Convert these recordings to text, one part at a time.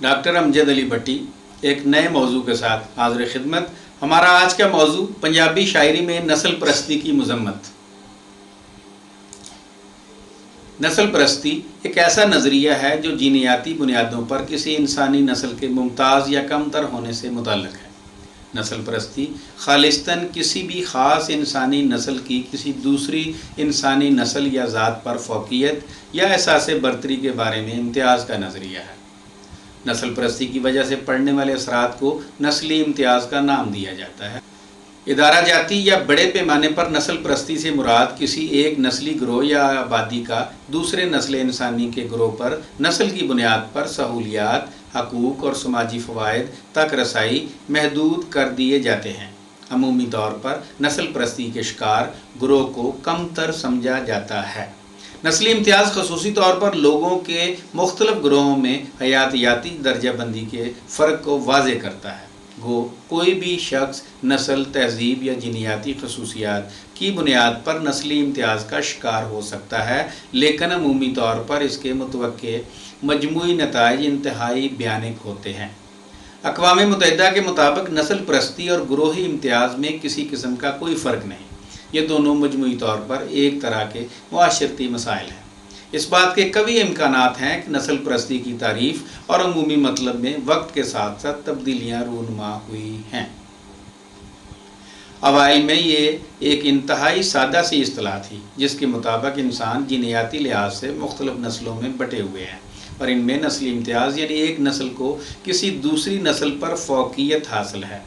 Doctor Amjad Ali भट्टी एक नए मौजू के साथ हाज़िर खिदमत। हमारा आज का मौजू पंजाबी शायरी में नस्ल परस्ती की मजम्मत। नस्ल परस्ती एक ऐसा नज़रिया है जो जीनियाती बुनियादों पर किसी इंसानी नस्ल के मुमताज़ या कमतर होने से मुतल्लिक़ है। नस्ल परस्ती खालिस्तन किसी भी ख़ास इंसानी नस्ल की किसी दूसरी इंसानी नस्ल या ज़ात पर फ़ौक़ियत या एहसास बरतरी के बारे में इम्तियाज़ का नज़रिया है। नस्ल परस्ती की वजह से पड़ने वाले असरात को नस्ली इम्तियाज़ का नाम दिया जाता है। इदारा जाती या बड़े पैमाने पर नस्ल परस्ती से मुराद किसी एक नस्ली गिरोह या आबादी का दूसरे नस्ल इंसानी के गिरोह पर नस्ल की बुनियाद पर सहूलियात, हकूक़ और समाजी फ़वाइद तक रसाई महदूद कर दिए जाते हैं। अमूमी तौर पर नस्ल परस्ती के शिकार गिरोह को कमतर समझा जाता है। नस्ली इम्तियाज़ ख़ुसूसी तौर पर लोगों के मुख्तलिफ़ गिरोहों में हयातियाती दर्जा बंदी के फ़र्क को वाज़े करता है। गो कोई भी शख्स नस्ल, तहज़ीब या जीनियाती खसूसियात की बुनियाद पर नस्ली इम्तियाज़ का शिकार हो सकता है, लेकिन अमूमी तौर पर इसके मुतवक्के मजमूई नताइज इंतहाई भयानक होते हैं। अक़वाम मुत्तहिदा के मुताबिक नस्ल परस्ती और गिरोही इम्तियाज़ में किसी किस्म का कोई फ़र्क नहीं। ये दोनों मजमूई तौर पर एक तरह के मुआशरती मसाइल हैं। इस बात के कवी इम्कानात हैं कि नस्ल परस्ती की तारीफ़ और अमूमी मतलब में वक्त के साथ साथ तब्दीलियाँ रूनुमा हुई हैं। अवाइल में ये एक इंतहाई सादा सी इस्तिलाह थी जिसके मुताबिक इंसान जीनियाती लिहाज से मुख्तलिफ नस्लों में बटे हुए हैं और इनमें नस्ली इम्तियाज़ यानी एक नस्ल को किसी दूसरी नस्ल पर फ़ौक़ियत हासिल है।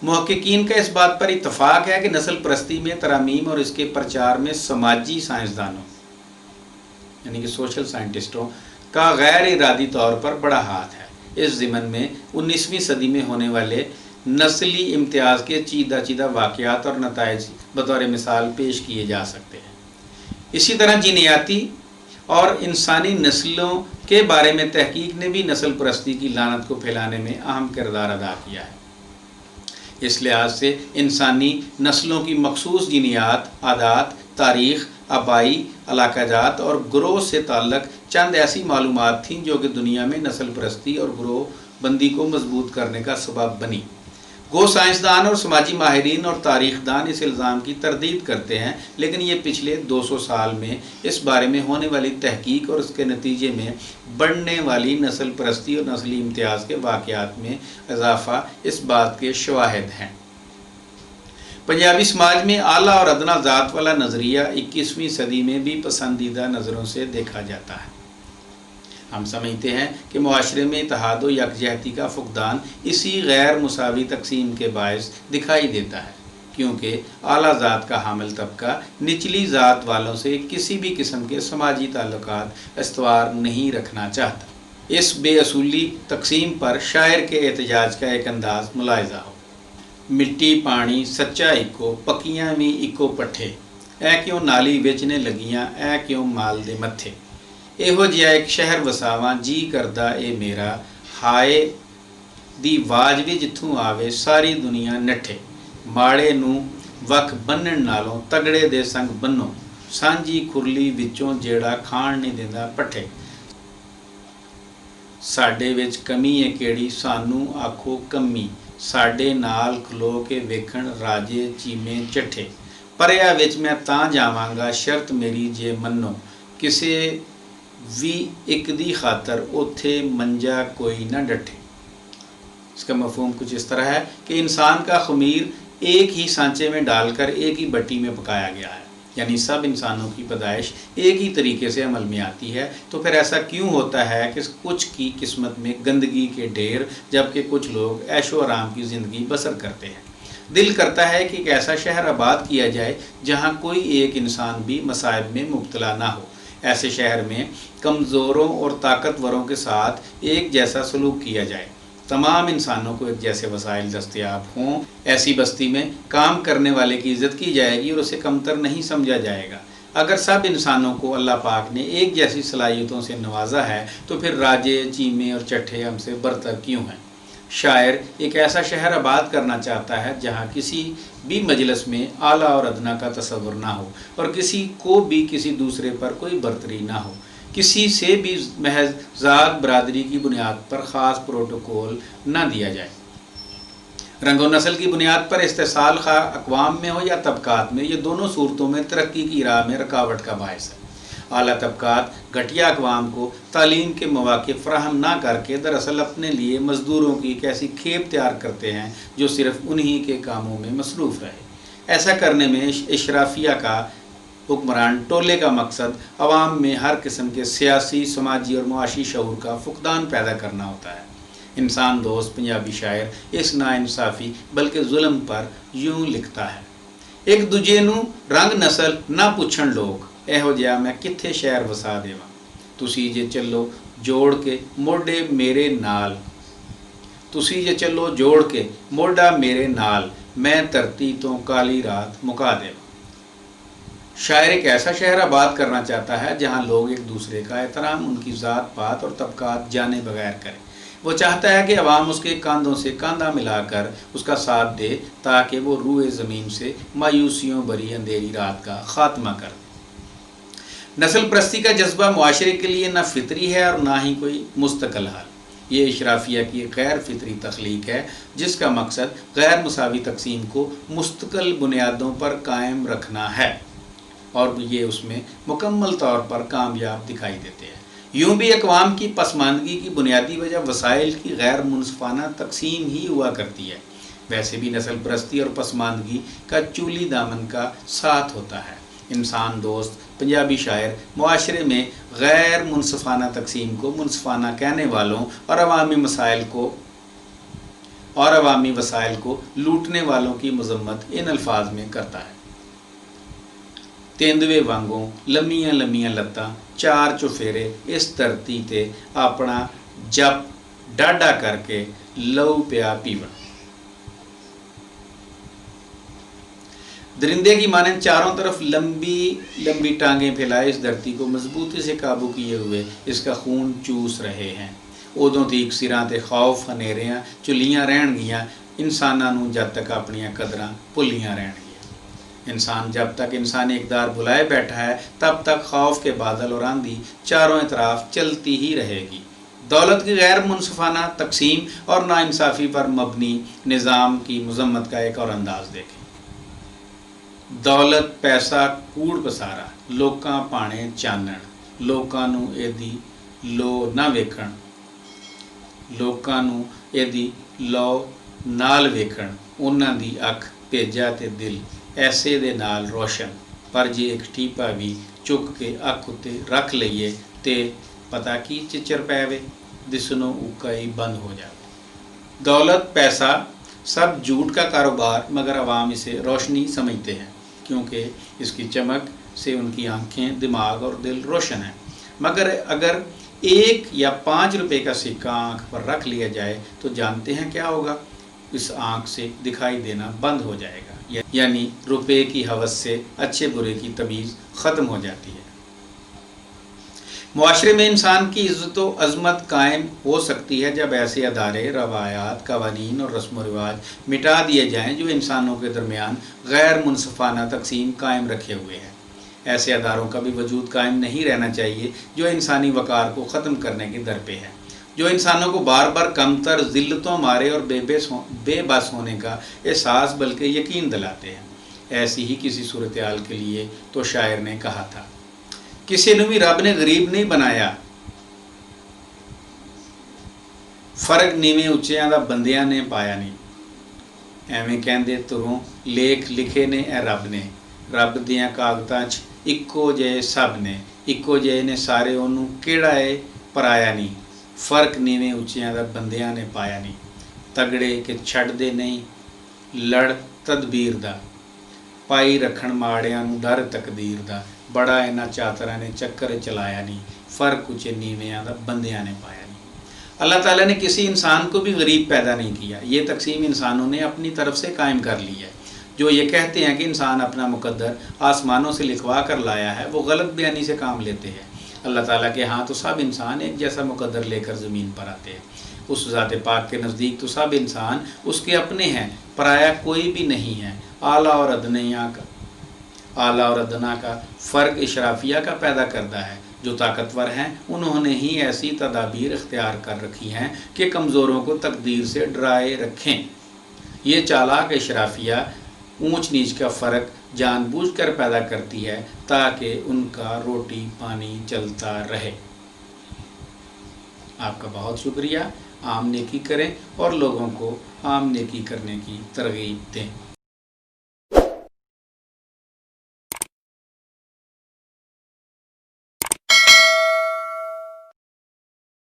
मुहक्किकीन का इस बात पर इत्तफ़ाक़ है कि नस्ल परस्ती में तरामीम और इसके प्रचार में समाजी साइंसदानों यानी कि सोशल साइंटिस्टों का गैर इरादी तौर पर बड़ा हाथ है। इस ज़िमन में 19वीं सदी में होने वाले नस्ली इम्तियाज़ के चीदा चीदा वाक़यात और नताइज बतौर मिसाल पेश किए जा सकते हैं। इसी तरह जीनियाती और इंसानी नस्लों के बारे में तहकीक ने भी नस्ल परस्ती की लानत को फैलाने में अहम किरदार अदा किया है। इस लिहाज से इंसानी नस्लों की मखसूस जीनियात, आदात, तारीख़, आबाई, इलाक़ाजात और गिरोह से ताल्लुक़ चंद ऐसी मालूमात थीं जो कि दुनिया में नस्ल परस्ती और गिरोह बंदी को मजबूत करने का सबब बनी। गो साइंसदान और समाजी माहिरीन और तारीख़दान इस इल्ज़ाम की तरदीद करते हैं, लेकिन ये पिछले 200 साल में इस बारे में होने वाली तहकीक और उसके नतीजे में बढ़ने वाली नस्ल परस्ती और नस्ली इम्तियाज़ के वाक़यात में इजाफ़ा इस बात के शवाहिद हैं। पंजाबी समाज में आला और अदना ज़ात वाला नज़रिया 21वीं सदी में भी पसंदीदा नज़रों से देखा जाता है। हम समझते हैं कि मुआशरे में इत्तेहाद व यकजहती का फुक़दान इसी गैर मुसावी तकसीम के बायस दिखाई देता है, क्योंकि आला ज़ात का हामिल तबका निचली ज़ात वालों से किसी भी किस्म के समाजी ताल्लुकात इस्तवार नहीं रखना चाहता। इस बेअसूली तकसीम पर शायर के एहतजाज का एक अंदाज़ मुलाहिज़ा हो। मिट्टी पानी सच्चा इको पक्कियां भी इको पट्ठे ऐ क्यों नाली बेचने लगियां ऐ क्यों माल दे मत्थे एहो जिहा एक शहर वसावां जी करदा ए मेरा हाय दी वाज भी जिथों आवे सारी दुनिया नठे माड़े नूं वख बन्नण नालों तगड़े दे संग बन्नो सांझी खुरली विचों जेड़ा खाण नहीं दिंदा पट्ठे साडे विच कमी है केड़ी सानू आखो कमी साडे नाल खलो के वेखण राजे चीमे चट्ठे परिया विच मैं तां जावांगा शर्त मेरी जे मन्नो किसे भी एक दी खातर उथे मंजा कोई ना डठे। इसका मफहूम कुछ इस तरह है कि इंसान का ख़मीर एक ही सांचे में डालकर एक ही भट्टी में पकाया गया है, यानी सब इंसानों की पैदाइश एक ही तरीके से अमल में आती है। तो फिर ऐसा क्यों होता है कि कुछ की किस्मत में गंदगी के ढेर जबकि कुछ लोग ऐशो आराम की ज़िंदगी बसर करते हैं। दिल करता है कि एक ऐसा शहर आबाद किया जाए जहाँ कोई एक इंसान भी मसाइब में मुब्तला ना हो। ऐसे शहर में कमज़ोरों और ताकतवरों के साथ एक जैसा सलूक किया जाए, तमाम इंसानों को एक जैसे वसाइल दस्तयाब हों। ऐसी बस्ती में काम करने वाले की इज़्ज़त की जाएगी और उसे कमतर नहीं समझा जाएगा। अगर सब इंसानों को अल्लाह पाक ने एक जैसी सलाहियतों से नवाजा है तो फिर राजे चीमे और चट्ठे हमसे बरतर क्यों हैं। शायर एक ऐसा शहर आबाद करना चाहता है जहाँ किसी भी मजलिस में आला और अदना का तसव्वुर ना हो और किसी को भी किसी दूसरे पर कोई बरतरी ना हो। کسی سے بھی محض ذات برادری کی بنیاد پر خاص پروٹوکول نہ دیا جائے۔ رنگ و نسل کی بنیاد پر استحصال خواہ اقوام میں ہو یا طبقات میں، یہ دونوں صورتوں میں ترقی کی راہ میں رکاوٹ کا باعث ہے۔ اعلیٰ طبقات گھٹیا اقوام کو تعلیم کے مواقع فراہم نہ کر کے دراصل اپنے لیے مزدوروں کی ایک ایسی کھیپ تیار کرتے ہیں جو صرف انہی کے کاموں میں مصروف رہے۔ ایسا کرنے میں اشرافیہ کا حکمران ٹولے کا مقصد عوام میں ہر قسم کے سیاسی، سماجی اور معاشی شعور کا فقدان پیدا کرنا ہوتا ہے۔ انسان دوست پنجابی شاعر اس ناانصافی بلکہ ظلم پر یوں لکھتا ہے: ایک دوجے نو رنگ نسل نہ پوچھن لوگ، ਇਹੋ ਜਿਹਾ ਮੈਂ ਕਿੱਥੇ ਸ਼ਹਿਰ ਵਸਾ ਦੇਵਾਂ। ਤੁਸੀਂ ਜੇ ਚੱਲੋ ਜੋੜ ਕੇ ਮੋਢੇ ਮੇਰੇ ਨਾਲ, ਤੁਸੀਂ ਜੇ ਚੱਲੋ ਜੋੜ ਕੇ ਮੋਢਾ ਮੇਰੇ ਨਾਲ, میں ਧਰਤੀ ਤੋਂ ਕਾਲੀ ਰਾਤ ਮੁਕਾ ਦੇਵਾਂ۔ شاعر ایک ایسا شہر آباد کرنا چاہتا ہے جہاں لوگ ایک دوسرے کا احترام ان کی ذات پات اور طبقات جانے بغیر کریں۔ وہ چاہتا ہے کہ عوام اس کے کاندھوں سے کاندھا ملا کر اس کا ساتھ دے تاکہ وہ روئے زمین سے مایوسیوں بھری اندھیری رات کا خاتمہ کر دے۔ نسل پرستی کا جذبہ معاشرے کے لیے نہ فطری ہے اور نہ ہی کوئی مستقل حال۔ یہ اشرافیہ کی غیر فطری تخلیق ہے جس کا مقصد غیر مساوی تقسیم کو مستقل بنیادوں پر قائم رکھنا ہے، اور یہ اس میں مکمل طور پر کامیاب دکھائی دیتے ہیں۔ یوں بھی اقوام کی پسماندگی کی بنیادی وجہ وسائل کی غیر منصفانہ تقسیم ہی ہوا کرتی ہے۔ ویسے بھی نسل پرستی اور پسماندگی کا چولی دامن کا ساتھ ہوتا ہے۔ انسان دوست پنجابی شاعر معاشرے میں غیر منصفانہ تقسیم کو منصفانہ کہنے والوں اور عوامی وسائل کو لوٹنے والوں کی مذمت ان الفاظ میں کرتا ہے: تیندوے وانگوں لمیاں لمیاں لتاں چار چوفیرے اس دھرتی تے اپنا جپ ڈاڈا کر کے لو پیا پیون۔ درندے کی مانند چاروں طرف لمبی لمبی ٹانگیں پھیلائے اس دھرتی کو مضبوطی سے قابو کیے ہوئے اس کا خون چوس رہے ہیں۔ ادوں تیک سراں تے خوف ہنیریاں چلیاں رہن گیاں، انساناں نوں جد تک اپنیاں قدراں بھلیاں رہن گیاں۔ انسان جب تک انسانی اقدار بلائے بیٹھا ہے تب تک خوف کے بادل اور آندھی چاروں اطراف چلتی ہی رہے گی۔ دولت کی غیر منصفانہ تقسیم اور ناانصافی پر مبنی نظام کی مذمت کا ایک اور انداز دیکھیں۔ دولت پیسہ کوڑ پسارا، لوکاں پانے چانن، لوکاں نوں ایدی لو نہ ویکھن، لوکاں نوں ایدی لو نال ویکھن، انہاں دی اکھ بھیجا تے دل ایسے دے نال روشن، پر جے ایک ٹھیپا بھی چک کے اکھ اتے رکھ لئیے تے پتہ کی چچر پیوے، دسنوں اکائی بند ہو جاوے۔ دولت پیسہ سب جھوٹ کا کاروبار، مگر عوام اسے روشنی سمجھتے ہیں کیونکہ اس کی چمک سے ان کی آنکھیں، دماغ اور دل روشن ہیں۔ مگر اگر 1 یا 5 روپے کا سکہ آنکھ پر رکھ لیا جائے تو جانتے ہیں کیا ہوگا؟ اس آنکھ سے دکھائی دینا بند ہو جائے گا، یعنی روپے کی ہوس سے اچھے برے کی تمیز ختم ہو جاتی ہے۔ معاشرے میں انسان کی عزت و عظمت قائم ہو سکتی ہے جب ایسے ادارے، روایات، قوانین اور رسم و رواج مٹا دیے جائیں جو انسانوں کے درمیان غیر منصفانہ تقسیم قائم رکھے ہوئے ہیں۔ ایسے اداروں کا بھی وجود قائم نہیں رہنا چاہیے جو انسانی وقار کو ختم کرنے کے در پہ ہے، جو انسانوں کو بار بار کمتر، ذلتوں مارے اور بے بس ہونے کا احساس بلکہ یقین دلاتے ہیں۔ ایسی ہی کسی صورتحال کے لیے تو شاعر نے کہا تھا: کسی نو بھی رب نے غریب نہیں بنایا، فرق نیویں اچیاں دا بندیاں نے پایا نہیں۔ ایویں کہندے تروں لیکھ لکھے نے اے رب نے، رب دیاں کاغتاں چ اکو جے سب نے، اکو جے نے سارے انہوں کیڑا ہے پرایا نہیں، فرق نیویں اچیاں دا بندیاں نے پایا نہیں۔ تگڑے کہ چھڑ دے نہیں لڑ تدبیر دا، پائی رکھن ماڑیاں نوں ڈر تقدیر دا، بڑا انہاں چاتراں نے چکر چلایا نہیں، فرق اچے نیویاں دا بندیاں نے پایا نہیں۔ اللہ تعالیٰ نے کسی انسان کو بھی غریب پیدا نہیں کیا، یہ تقسیم انسانوں نے اپنی طرف سے قائم کر لی ہے۔ جو یہ کہتے ہیں کہ انسان اپنا مقدر آسمانوں سے لکھوا کر لایا ہے وہ غلط بیانی سے کام لیتے ہیں۔ اللہ تعالیٰ کے ہاں تو سب انسان ایک جیسا مقدر لے کر زمین پر آتے ہیں۔ اس ذات پاک کے نزدیک تو سب انسان اس کے اپنے ہیں، پرایا کوئی بھی نہیں ہے۔ اعلیٰ اور ادنا کا فرق اشرافیہ کا پیدا کرتا ہے، جو طاقتور ہیں انہوں نے ہی ایسی تدابیر اختیار کر رکھی ہیں کہ کمزوروں کو تقدیر سے ڈرائے رکھیں۔ یہ چالاک اشرافیہ اونچ نیچ کا فرق جان بوجھ کر پیدا کرتی ہے تاکہ ان کا روٹی پانی چلتا رہے۔ آپ کا بہت شکریہ۔ عام نیکی کریں اور لوگوں کو عام نیکی کرنے کی ترغیب دیں۔